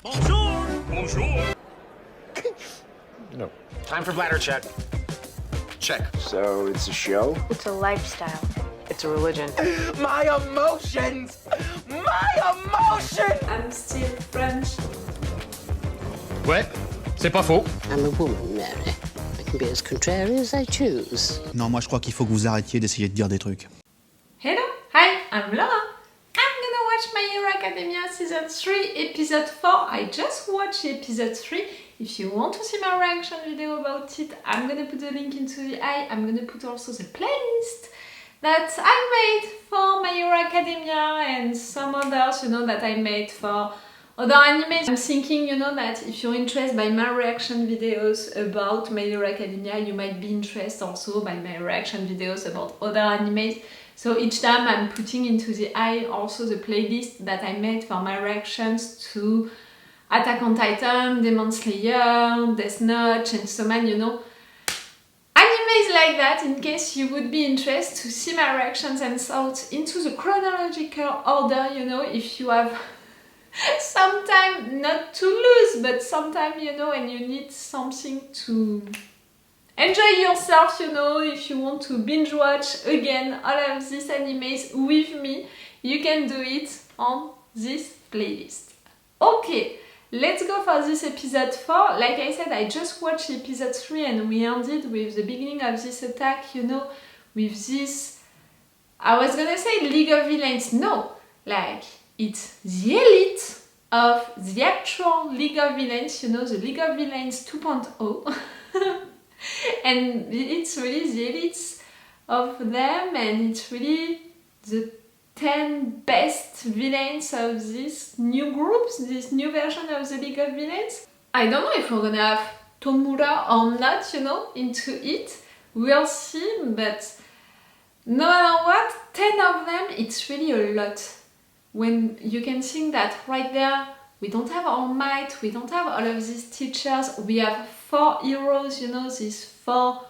Bonjour! Bonjour! No. Time for bladder check. Check. So it's a show? It's a lifestyle. It's a religion. My emotions! My emotions! I'm still French. Ouais, c'est pas faux. I'm a woman, Mary. I can be as contrary as I choose. Non, moi je crois qu'il faut que vous arrêtiez d'essayer de dire des trucs. Hello, hi, I'm Laura. I'm gonna watch My Hero Academia Season 3, Episode 4. I just watched Episode 3. If you want to see my reaction video about it, I'm gonna put the link into the eye. I'm gonna put also the playlist that I made for My Hero Academia and some others, that I made for other animes. I'm thinking, that if you're interested by my reaction videos about My Hero Academia, you might be interested also by my reaction videos about other animes. So each time I'm putting into the eye also the playlist that I made for my reactions to Attack on Titan, Demon Slayer, Death Note, Chainsaw Man, animes like that, in case you would be interested to see my reactions and thoughts into the chronological order, if you have some time not to lose, but sometime, and you need something to enjoy yourself, if you want to binge watch again all of these animes with me, you can do it on this playlist. Okay, let's go for this episode 4. Like I said, I just watched episode 3 and we ended with the beginning of this attack, with this, I was gonna say League of Villains, no, it's the elite of the actual League of Villains, the League of Villains 2.0. And it's really the elites of them, and it's really the 10 best villains of this new groups, this new version of the League of Villains. I don't know if we're gonna have Tomura or not, into it. We'll see, but no matter what, 10 of them, it's really a lot. When you can think that right there, we don't have All Might, we don't have all of these teachers, we have 4 heroes, these 4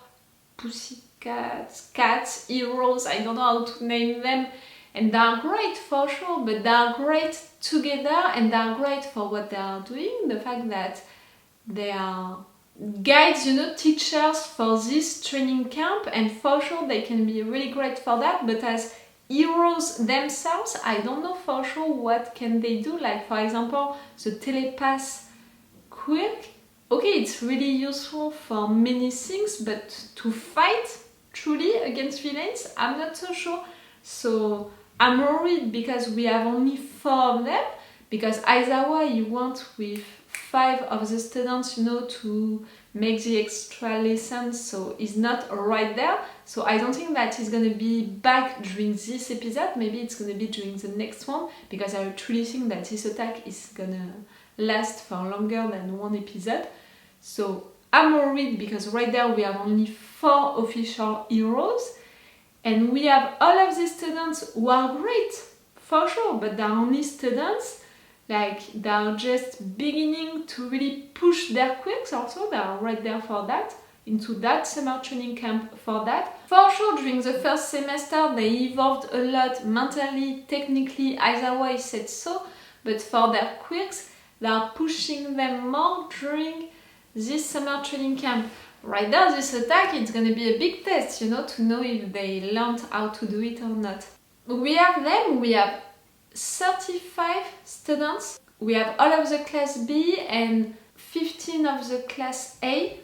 cats, heroes, I don't know how to name them, and they're great for sure, but they're great together and they're great for what they are doing, the fact that they are guides, teachers for this training camp, and for sure they can be really great for that, but as heroes themselves, I don't know for sure what can they do, like for example, the telepath quirk. Okay, it's really useful for many things, but to fight truly against villains, I'm not so sure. So I'm worried because we have only 4 of them, because Aizawa, he went with 5 of the students, to make the extra lessons, so he's not right there. So I don't think that he's gonna be back during this episode, maybe it's gonna be during the next one, because I truly think that this attack is gonna last for longer than 1 episode. So I'm worried because right there we have only 4 official heroes, and we have all of these students who are great, for sure, but they're only students. They're just beginning to really push their quirks also, they're right there for that, into that summer training camp for that. For sure, during the first semester they evolved a lot mentally, technically, Aizawa said so, but for their quirks, they're pushing them more during this summer training camp. Right there, this attack, it's gonna be a big test, to know if they learned how to do it or not. We have 35 students. We have all of the class B and 15 of the class A.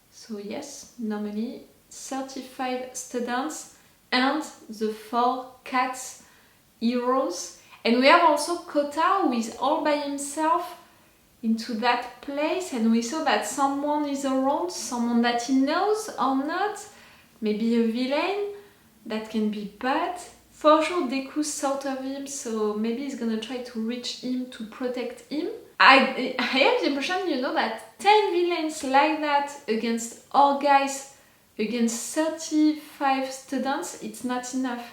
So yes, normally 35 students and the 4 cats heroes. And we have also Kota, who is all by himself into that place, and we saw that someone is around, someone that he knows or not, maybe a villain that can be bad. For sure Dekku thought of him, so maybe he's gonna try to reach him to protect him. I have the impression, that 10 villains like that against all guys, against 35 students, it's not enough.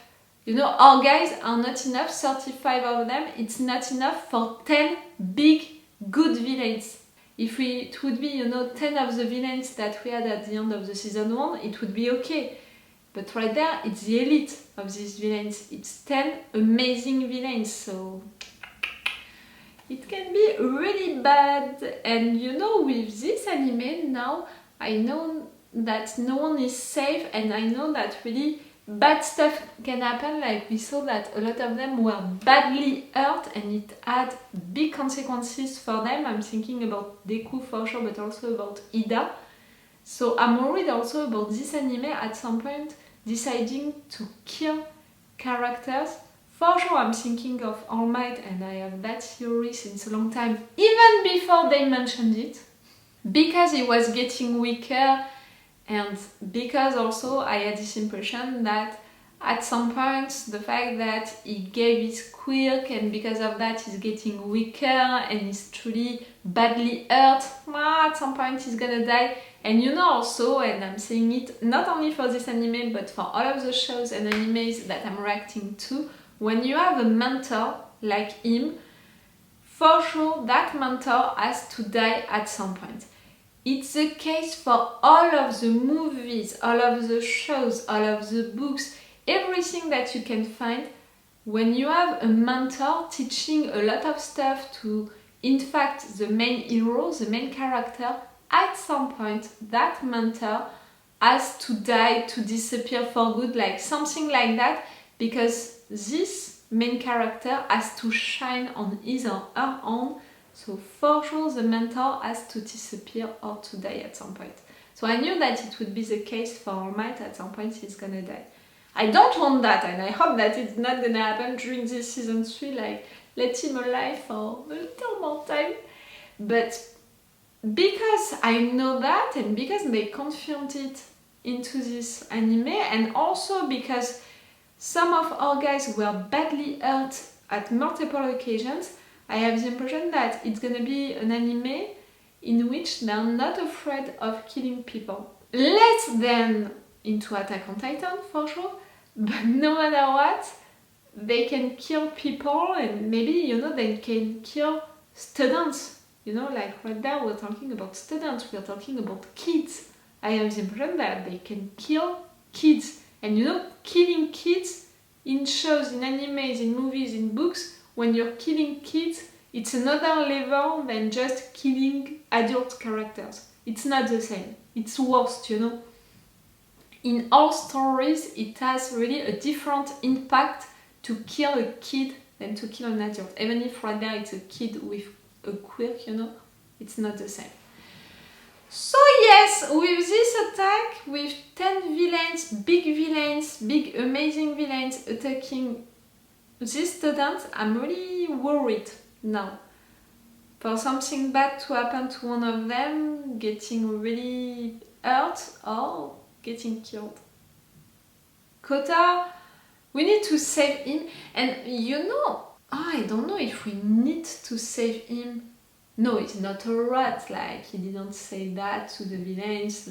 All guys are not enough, 35 of them, it's not enough for 10 big, good villains. If it would be, 10 of the villains that we had at the end of the season 1, it would be okay. But right there, it's the elite of these villains. It's 10 amazing villains, so it can be really bad. And you know, with this anime now, I know that no one is safe, and I know that really bad stuff can happen. Like we saw that a lot of them were badly hurt and it had big consequences for them. I'm thinking about Dekku for sure, but also about Ida. So I'm worried also about this anime at some point deciding to kill characters. For sure I'm thinking of All Might, and I have that theory since a long time, even before they mentioned it. Because he was getting weaker, and because also I had this impression that at some point the fact that he gave his quirk, and because of that he's getting weaker and he's truly badly hurt, at some point he's gonna die. And you know also, and I'm saying it not only for this anime but for all of the shows and animes that I'm reacting to, when you have a mentor like him, for sure that mentor has to die at some point. It's the case for all of the movies, all of the shows, all of the books, everything that you can find. When you have a mentor teaching a lot of stuff to, in fact, the main hero, the main character, at some point that mentor has to die, to disappear for good, like something like that, because this main character has to shine on his or her own. So for sure the mentor has to disappear or to die at some point. So I knew that it would be the case for All Might. At some point he's gonna die. I don't want that, and I hope that it's not gonna happen during this season 3, like let him alive for a little more time. But because I know that, and because they confirmed it into this anime, and also because some of our guys were badly hurt at multiple occasions, I have the impression that it's gonna be an anime in which they're not afraid of killing people. Less than into Attack on Titan for sure, but no matter what, they can kill people, and maybe, you know, they can kill students. You know, like right now we're talking about students, we're talking about kids. I have the impression that they can kill kids. And you know, killing kids in shows, in animes, in movies, in books, when you're killing kids, it's another level than just killing adult characters. It's not the same. It's worse, you know. In all stories, it has really a different impact to kill a kid than to kill an adult. Even if right now it's a kid with a quirk, you know, it's not the same. So yes, with this attack, with 10 villains, big amazing villains attacking these students, I'm really worried now for something bad to happen to one of them, getting really hurt or getting killed. Kota, we need to save him, and you know, I don't know if we need to save him. No, he's not a rat, like he didn't say that to the villains,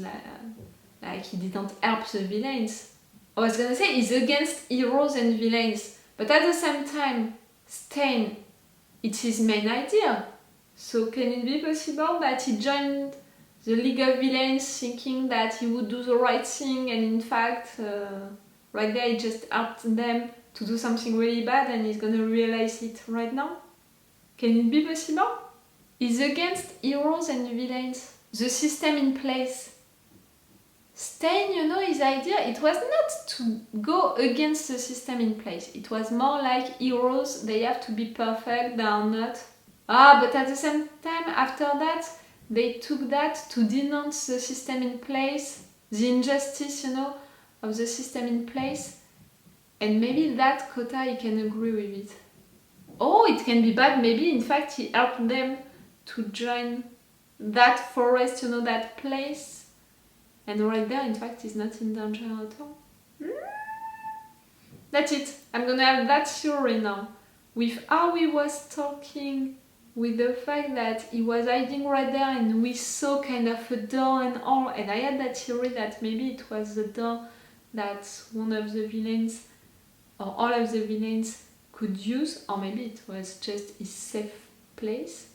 like he didn't help the villains. I was gonna say he's against heroes and villains, but at the same time, Stain, it's his main idea. So can it be possible that he joined the League of Villains thinking that he would do the right thing, and in fact, right there he just helped them to do something really bad, and he's gonna realize it right now? Can it be possible? He's against heroes and villains. The system in place. Stain, you know, his idea, it was not to go against the system in place. It was more like heroes, they have to be perfect, they are not. But at the same time, after that, they took that to denounce the system in place, the injustice, you know, of the system in place. And maybe that Kota, he can agree with it. Oh, it can be bad, maybe in fact he helped them to join that forest, you know, that place. And right there, in fact, he's not in danger at all. That's it. I'm gonna have that theory now. With how he was talking, with the fact that he was hiding right there and we saw kind of a door and all. And I had that theory that maybe it was the door that one of the villains or all of the villains could use, or maybe it was just his safe place.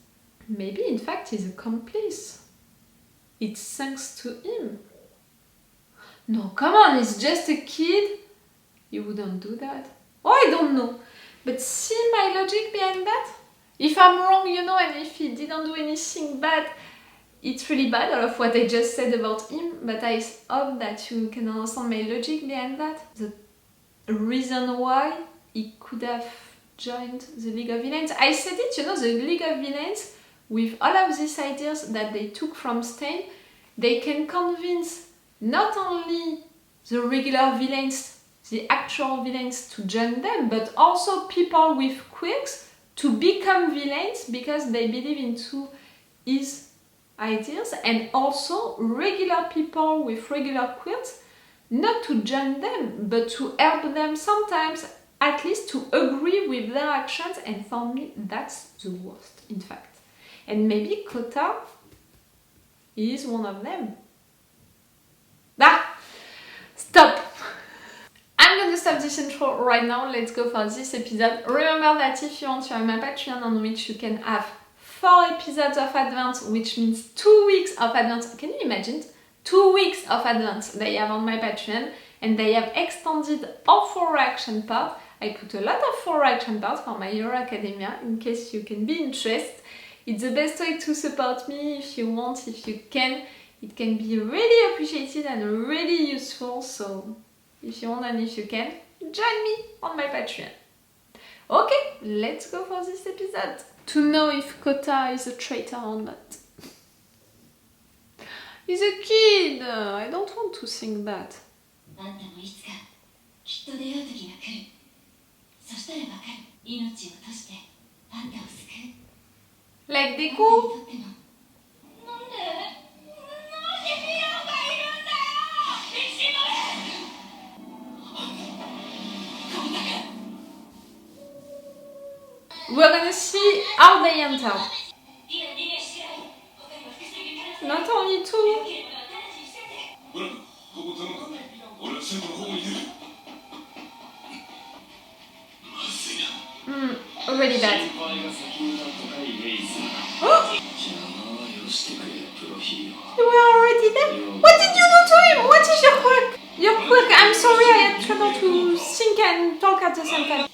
Maybe in fact he's a accomplice. It's thanks to him. No, come on, he's just a kid. He wouldn't do that. Oh, I don't know. But see my logic behind that? If I'm wrong, you know, and if he didn't do anything bad, it's really bad, all of what I just said about him, but I hope that you can understand my logic behind that. The reason why he could have joined the League of Villains. I said it, you know, the League of Villains, with all of these ideas that they took from Stein, they can convince not only the regular villains, the actual villains, to join them, but also people with quirks to become villains because they believe into his ideas, and also regular people with regular quirks not to join them but to help them sometimes, at least to agree with their actions, and for me that's the worst, in fact. And maybe Kota is one of them. Stop! I'm gonna stop this intro right now. Let's go for this episode. Remember that if you want to have my Patreon, on which you can have 4 episodes of advance, which means 2 weeks of advance. Can you imagine? 2 weeks of advance they have on my Patreon, and they have extended all 4 reaction parts. I put a lot of 4 reaction parts for My Hero Academia, in case you can be interested. It's the best way to support me if you want, if you can. It can be really appreciated and really useful, so if you want and if you can, join me on my Patreon. Okay, let's go for this episode. To know if Kota is a traitor or not. He's a kid! I don't want to think that. Like Dekku? We're gonna see how they enter. Not only 2. Already bad. You were already there? What did you do to him? What is your quirk? Your quirk, I'm sorry, I had trouble to think and talk at the same time.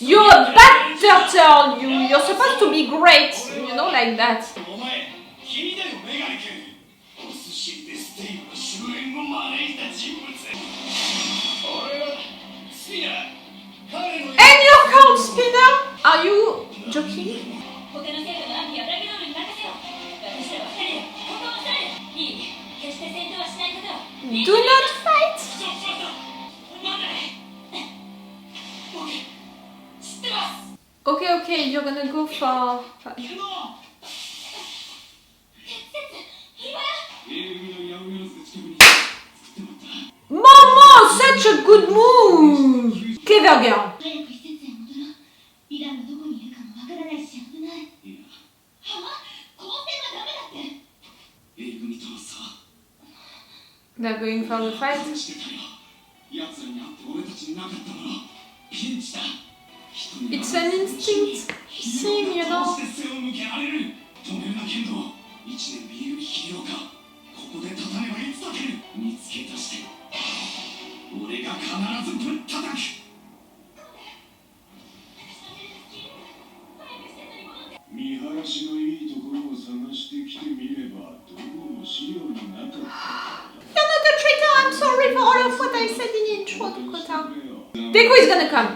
You're a bad turtle, you're supposed to be great, you know, like that. And you're called Spinner? Are you joking? Do not fight! Okay, you're gonna go for... Momo! Such a good move! Clever girl! They're going for the fight. It's an instinct thing, you know. You're not a traitor, I'm sorry for all of what I said in the intro to Kota. Dekku is gonna come.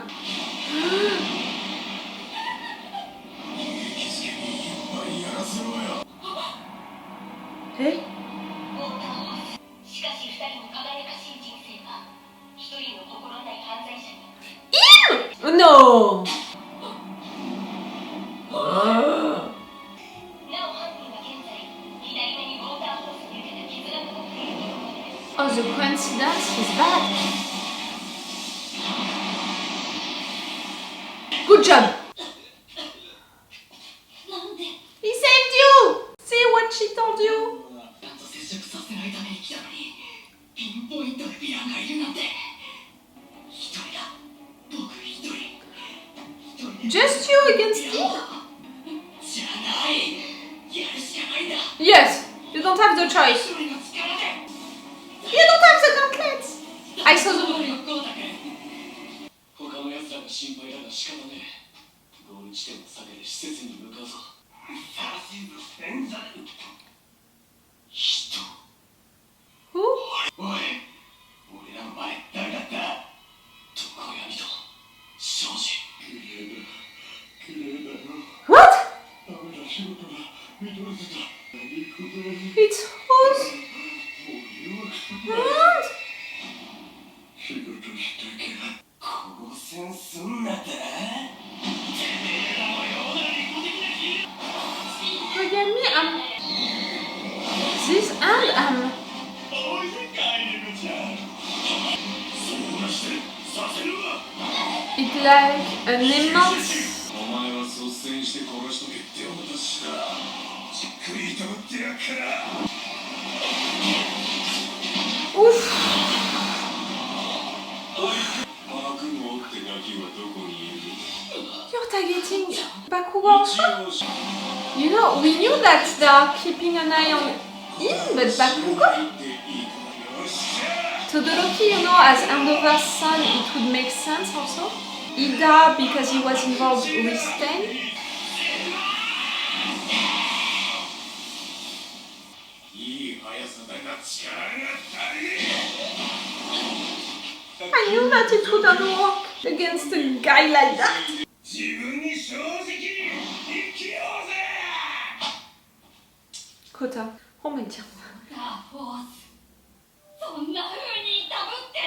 Hey? Ew! No! Oh, the coincidence is bad. Good job! He saved you! See what she told you? Just you against him? Yes, you don't have the choice. You don't have the gauntlets. I saw the movie. 他の奴らが心配だが仕方ねえ。ゴール地点の先で施設に向かうぞ。指図せんじゃねえ。人。Who? おい、俺ら前誰だった？常闇と庄司。綺麗だよ。What? ダメだ、仕事だ。見とれてた。行くぜ。 It's who's? もう誘惑する What? な。仕事したけど交戦すんなって。てめえらのような利己的なヒーロー。 Look at me, I'm... This and I'm... おいで帰れるじゃん。そうなしてさせるわ。 It's like an immense... お前は率先して殺しとけって私だ。じっくりとってやっから。 Oof! 悪夢ってガキはどこにいる？ You're targeting Bakugan. You know, we knew that they are keeping an eye on him, but Bakugan? Todoroki, you know, as Andover's son, it would make sense also. Ida, because he was involved with Ten. いい速さだが力が足りねえ。 I knew that it wouldn't work against a guy like that. 自分に正直に生きようぜ。 Kota, oh my god. そんな風にダブって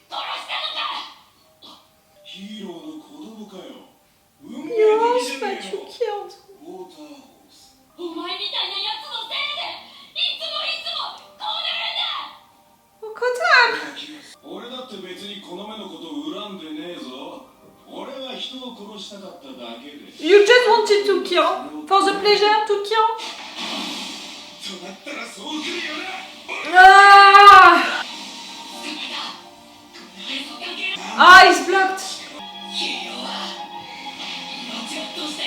殺したのか。ヒーローの子供かよ。運命 Yes, 的じゃね but え you よ。 killed. ウォーターホース。お前みたいなやつのせいでいつもこうなるんだ。 Oh, Kota! 俺だって別にこの目のことを恨んでねえぞ。俺は人を殺したかっただけで。 You just wanted to kill. For the pleasure to kill. となったらそう来るよな。 Ah! Ah, he's blocked. ヒーローは命を落として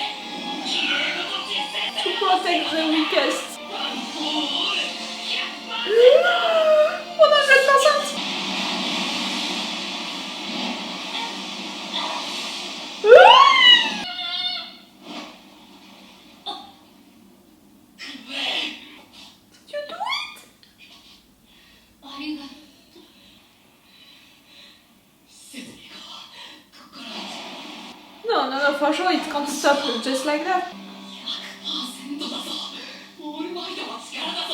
綺麗事実践 To protect the weakest. 100%. Did you do it? ありがとう。 No, no, no, for sure it can't stop just like that. 100% だぞ。オールマイトの力だぞ。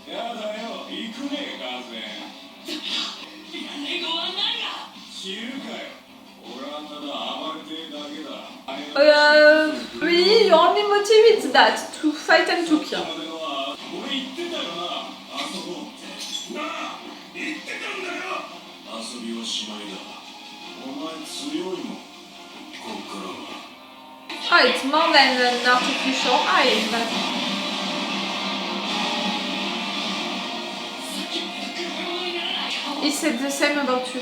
やだよ、行くねえガーゼン。レゴは何が？知るかよ。俺はただ暴れてえだけだ。Really, your only motive is that, to fight and to kill. 俺言ってたよな、遊ぼうって。なあ、言ってたんだよ。遊びはしまいだ。お前強いもん。こっからは。Ah, it's more than an artificial eye, but... He said the same about you.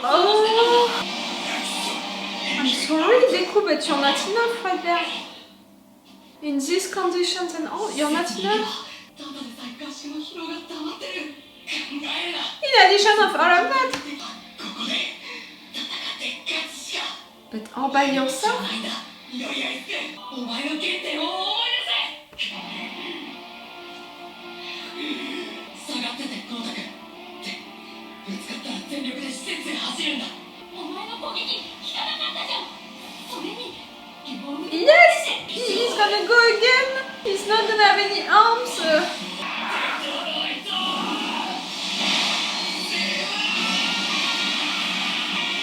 Oh! I'm sorry, Dekku, but you're not enough right there. In these conditions and all, you're not enough. ただでさえ合宿の疲労が溜まってる。考えるな。 In addition of all of that. ここで戦って勝つしか But all by yourself? ないんだ。よりあいつお前の原点を思い出せ。下がっててコータ君。ってぶつかったら全力で施設へ走るんだ。お前の攻撃効かなかったじゃん。それにリボルブ Yes! He's gonna go again! He's not gonna have any arms!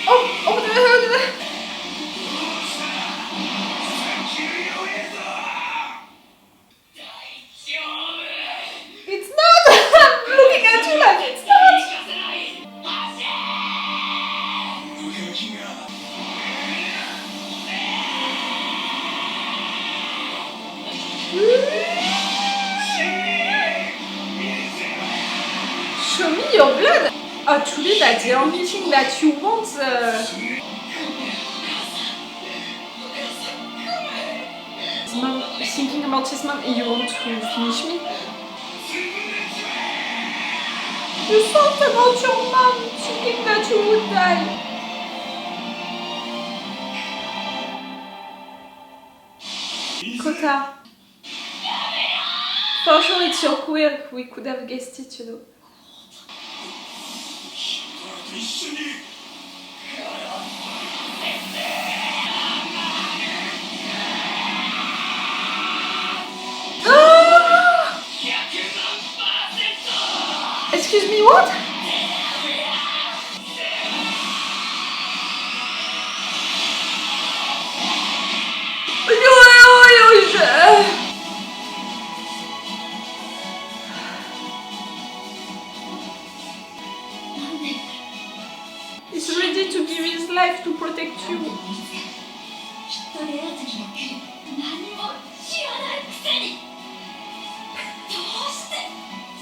Oh, the... It's not! I'm looking at you like it's not! Show me your blood! Oh, truly, that's the only thing that you want. It's not... thinking about this man and you want to finish me? You thought about your mom, thinking that you would die. Kota. For sure it's your quirk, we could have guessed it, you know. Excuse me, what? He's ready to give his life to protect you. 一人やつにだけ何も知らないくせにどうして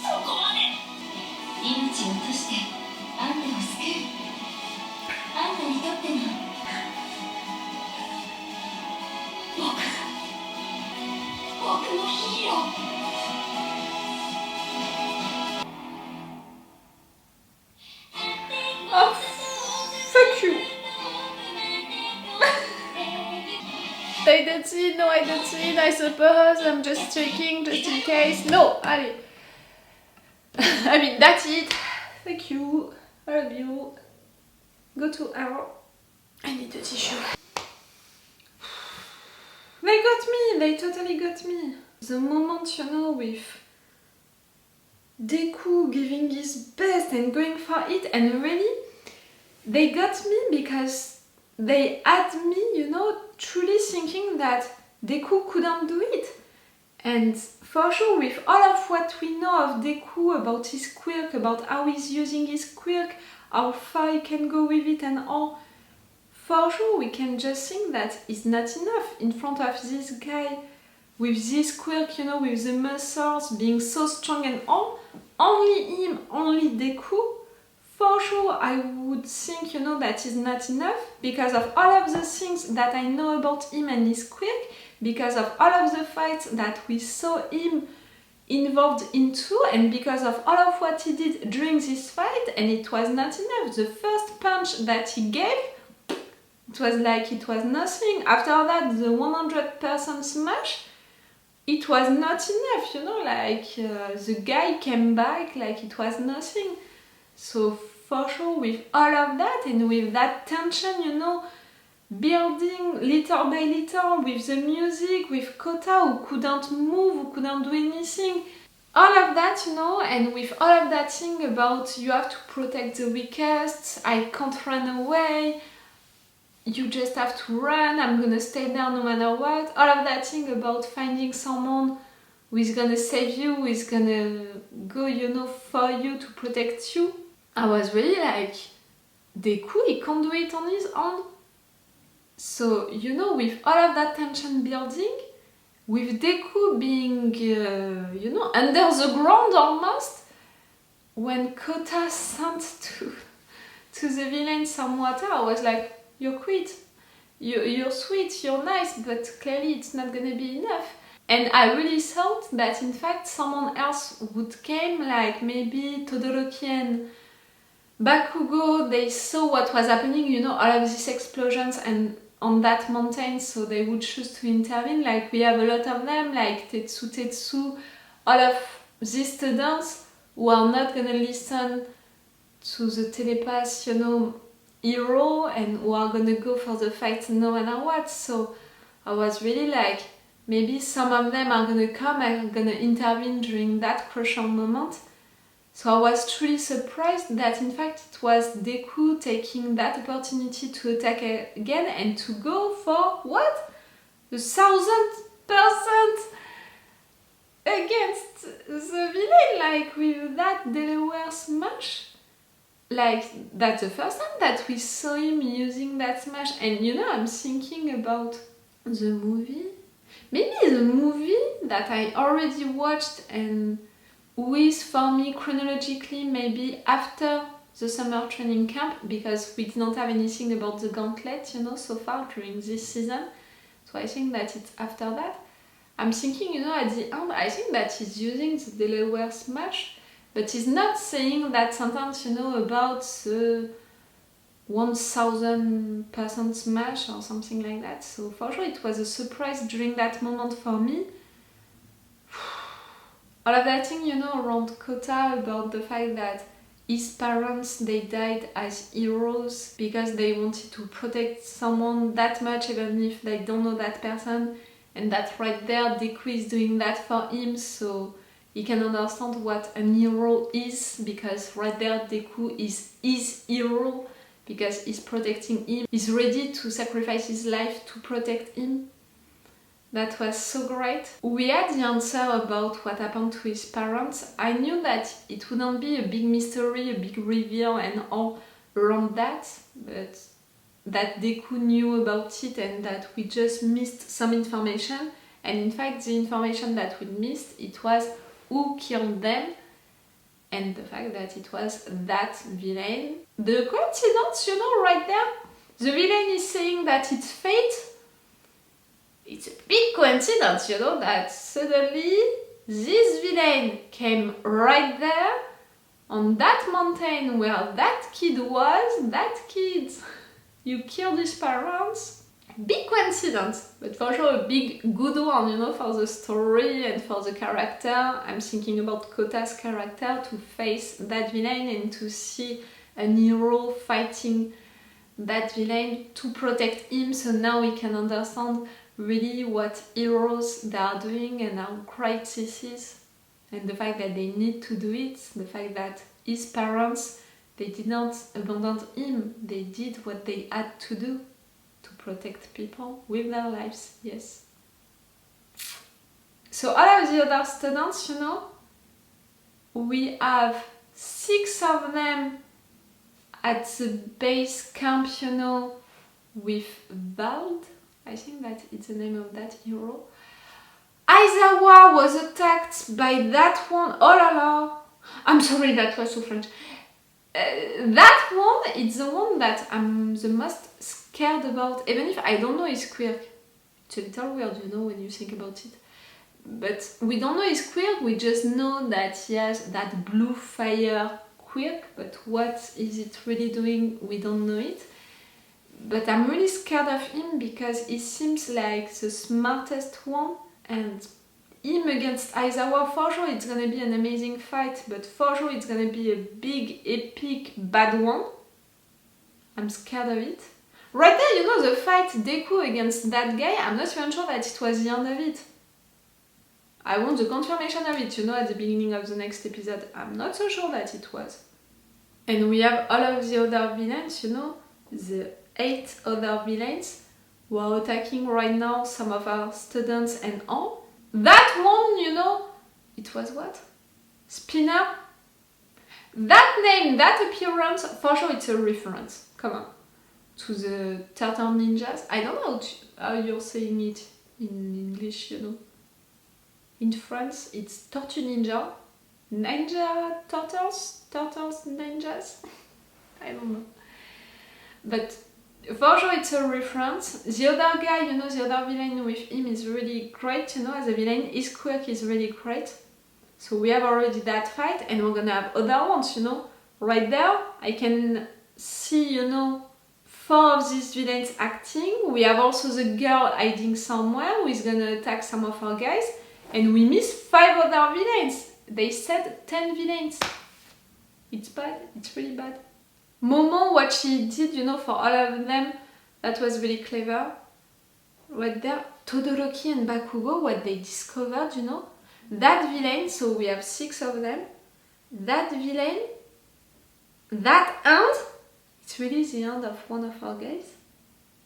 そこまで命を落としてあんたを救うあんたにとっての僕のヒーローOh, fuck you. Identity, no identity, I suppose, I'm just checking, just in case. No, allez. I mean, that's it. Thank you. I love you. Go to hell. I need a tissue. They got me, they totally got me. The moment, you know, with Dekku giving his best and going for it, and really, they got me because they had me, you know, truly thinking that Dekku couldn't do it. And for sure, with all of what we know of Dekku, about his quirk, about how he's using his quirk, how far he can go with it and all, for sure we can just think that it's not enough in front of this guy with this quirk, you know, with the muscles being so strong and all. Only him, only Dekku. For sure, I would think, you know, that is not enough because of all of the things that I know about him and his quirk, because of all of the fights that we saw him involved into, and because of all of what he did during this fight, and it was not enough. The first punch that he gave, it was like it was nothing. After that, the 100% smash, it was not enough, you know, like the guy came back like it was nothing. So for sure, with all of that and with that tension, you know, building little by little with the music, with Kota who couldn't move, who couldn't do anything, all of that, you know, and with all of that thing about you have to protect the weakest, I can't run away, you just have to run, I'm gonna stay there no matter what, all of that thing about finding someone who is gonna save you, who is gonna go, you know, for you to protect you. I was really like, Dekku, he can't do it on his own. So, you know, with all of that tension building, with Dekku being, you know, under the ground almost, when Kota sent to the villain some water, I was like, you're quit. You're sweet, you're nice, but clearly it's not gonna be enough. And I really thought that in fact someone else would came, like maybe Todoroki and Bakugo, they saw what was happening, you know, all of these explosions and on that mountain, so they would choose to intervene. Like we have a lot of them, like Tetsu, all of these students who are not gonna listen to the telepath, you know, hero, and who are gonna go for the fight no matter what. So I was really like, maybe some of them are gonna come and gonna intervene during that crucial moment. So I was truly surprised that in fact it was Dekku taking that opportunity to attack again and to go for what? 1,000% against the villain, like with that Delaware smash. Like that's the first time that we saw him using that smash, and you know, I'm thinking about the movie. Maybe the movie that I already watched and with, for me, chronologically, maybe after the summer training camp, because we didn't have anything about the gauntlet, you know, so far during this season. So I think that it's after that. I'm thinking, you know, at the end, I think that he's using the Delaware smash, but he's not saying that sentence, you know, about the 1000% smash or something like that. So for sure it was a surprise during that moment for me. All of that thing, you know, around Kota about the fact that his parents, they died as heroes because they wanted to protect someone that much even if they don't know that person, and that right there Dekku is doing that for him, so he can understand what an hero is, because right there Dekku is his hero because he's protecting him. He's ready to sacrifice his life to protect him. That was so great. We had the answer about what happened to his parents. I knew that it wouldn't be a big mystery, a big reveal and all around that, but that Dekku knew about it and that we just missed some information. And in fact, the information that we missed, it was who killed them and the fact that it was that villain. The coincidence, you know, right there, the villain is saying that it's fate. It's a big coincidence, you know, that suddenly this villain came right there on that mountain where that kid was. That kid, you killed his parents. Big coincidence, but for sure a big good one, you know, for the story and for the character. I'm thinking about Kota's character, to face that villain and to see a hero fighting that villain to protect him, so now we can understand really what heroes they are doing and how great this is, and the fact that they need to do it, the fact that his parents, they did not abandon him, they did what they had to do to protect people with their lives, yes. So all of the other students, you know, we have 6 of them at the base camp, you know, with Vald. I think that it's the name of that hero. Aizawa was attacked by that one. Oh la la! I'm sorry, that was so French. That one, it's the one that I'm the most scared about, even if I don't know his quirk. It's a little weird, you know, when you think about it. But we don't know his quirk, we just know that he has that blue fire quirk, but what is it really doing, we don't know it. But I'm really scared of him because he seems like the smartest one, and him against Aizawa, for sure it's gonna be an amazing fight, but for sure it's gonna be a big, epic, bad one. I'm scared of it. Right there, you know, the fight Dekku against that guy, I'm not even sure that it was the end of it. I want the confirmation of it, you know, at the beginning of the next episode. I'm not so sure that it was. And we have all of the other villains, you know, the 8 other villains who are attacking right now some of our students and all. That one, you know, it was what? Spinner? That name, that appearance, for sure it's a reference, come on, to the Turtle Ninjas. I don't know how you're saying it in English, you know. In France, it's Tortue Ninja. Ninja Turtles? Turtles Ninjas? I don't know. But for sure it's a reference. The other guy, you know, the other villain with him is really great, you know, as a villain. His quirk is really great. So we have already that fight, and we're gonna have other ones, you know. Right there, I can see, you know, 4 of these villains acting. We have also the girl hiding somewhere who is gonna attack some of our guys. And we miss 5 other villains. They said 10 villains. It's bad, it's really bad. Momo, what she did, you know, for all of them, that was really clever. Right there, Todoroki and Bakugo, what they discovered, you know. That villain, so we have 6 of them. That villain, that end, it's really the end of one of our guys.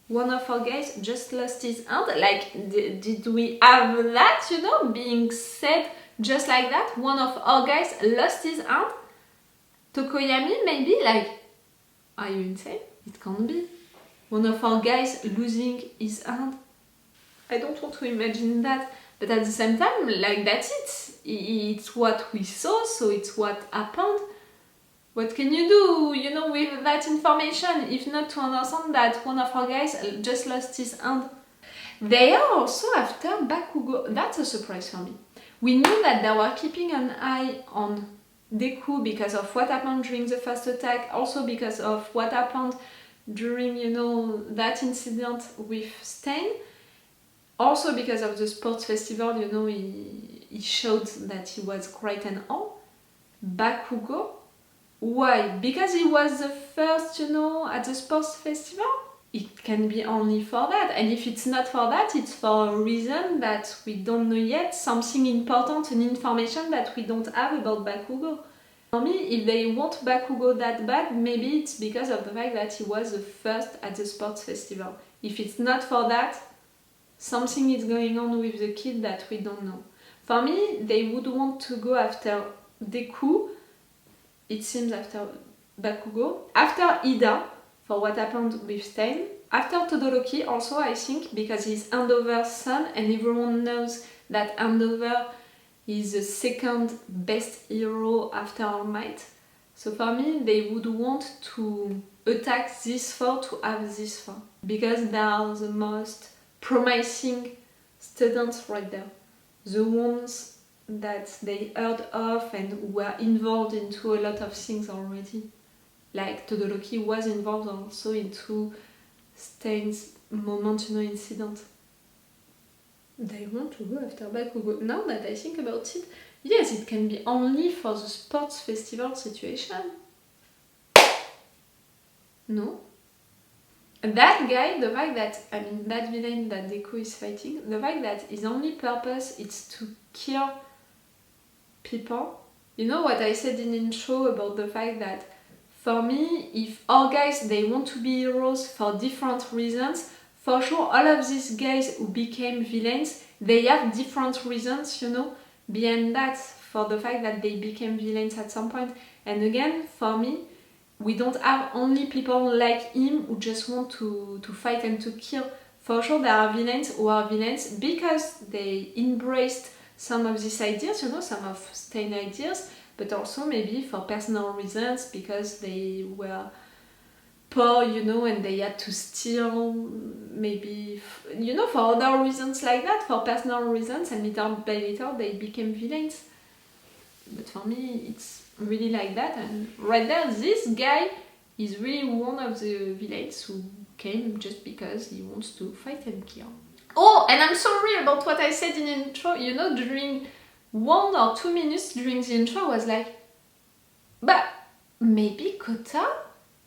One of our guys just lost his hand. Like, did we have that, you know, being said just like that? One of our guys lost his hand? Tokoyami, maybe? Like, are you insane? It can't be. One of our guys losing his hand. I don't want to imagine that. But at the same time, like, that's it. It's what we saw, so it's what happened. What can you do, you know, with that information, if not to understand that one of our guys just lost his hand? They are also after Bakugo. That's a surprise for me. We knew that they were keeping an eye on Dekku because of what happened during the first attack, also because of what happened during, you know, that incident with Stain, also because of the sports festival, you know, he showed that he was great and all. Bakugo, why? Because he was the first, you know, at the sports festival? It can be only for that, and if it's not for that, it's for a reason that we don't know yet, something important, an information that we don't have about Bakugo. For me, if they want Bakugo that bad, maybe it's because of the fact that he was the first at the sports festival. If it's not for that, something is going on with the kid that we don't know. For me, they would want to go after Dekku, it seems after Bakugo, after Ida, for what happened with Stain, after Todoroki also, I think, because he's Andover's son and everyone knows that Andover is the second best hero after All Might. So for me, they would want to attack these four to have these four, because they are the most promising students right there. The ones that they heard of and were involved into a lot of things already. Like Todoroki was involved also into Stain's moment, you know, incident. They want to go after Bakugo. Now that I think about it, yes, it can be only for the sports festival situation. No? That guy, the fact that, I mean, that villain that Dekku is fighting, the fact that his only purpose is to kill people. You know what I said in intro about the fact that for me, if all guys, they want to be heroes for different reasons, for sure all of these guys who became villains, they have different reasons, you know, behind that, for the fact that they became villains at some point. And again, for me, we don't have only people like him who just want to fight and to kill. For sure there are villains who are villains because they embraced some of these ideas, you know, some of Stain ideas, but also maybe for personal reasons, because they were poor, you know, and they had to steal, maybe, you know, for other reasons like that, for personal reasons, and little by little they became villains. But for me, it's really like that, and right there, this guy is really one of the villains who came just because he wants to fight and kill. Oh, and I'm sorry about what I said in intro, you know, during 1 or 2 minutes during the intro, I was like, but maybe Kota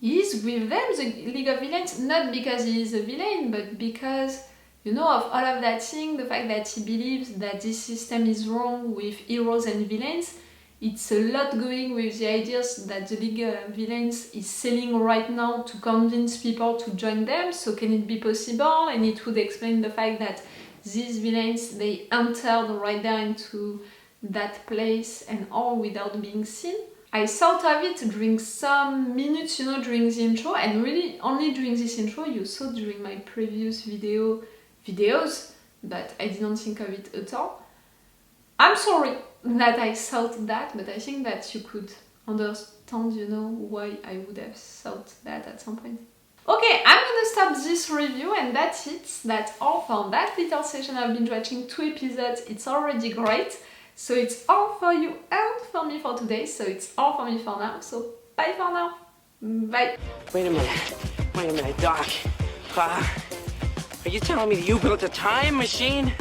is with them, the League of Villains, not because he is a villain, but because, you know, of all of that thing, the fact that he believes that this system is wrong with heroes and villains. It's a lot going with the ideas that the League of Villains is selling right now to convince people to join them, so can it be possible? And it would explain the fact that these villains, they entered right there into that place and all without being seen. I thought of it during some minutes, you know, during the intro, and really only during this intro. You saw during my previous videos, but I didn't think of it at all. I'm sorry that I thought that, but I think that you could understand, you know, why I would have thought that at some point. Okay, I'm gonna stop this review, and that's it. That's all for that little session. I've been watching 2 episodes. It's already great. So it's all for you and for me for today. So it's all for me for now. So bye for now. Bye. Wait a minute, Doc. Are you telling me that you built a time machine?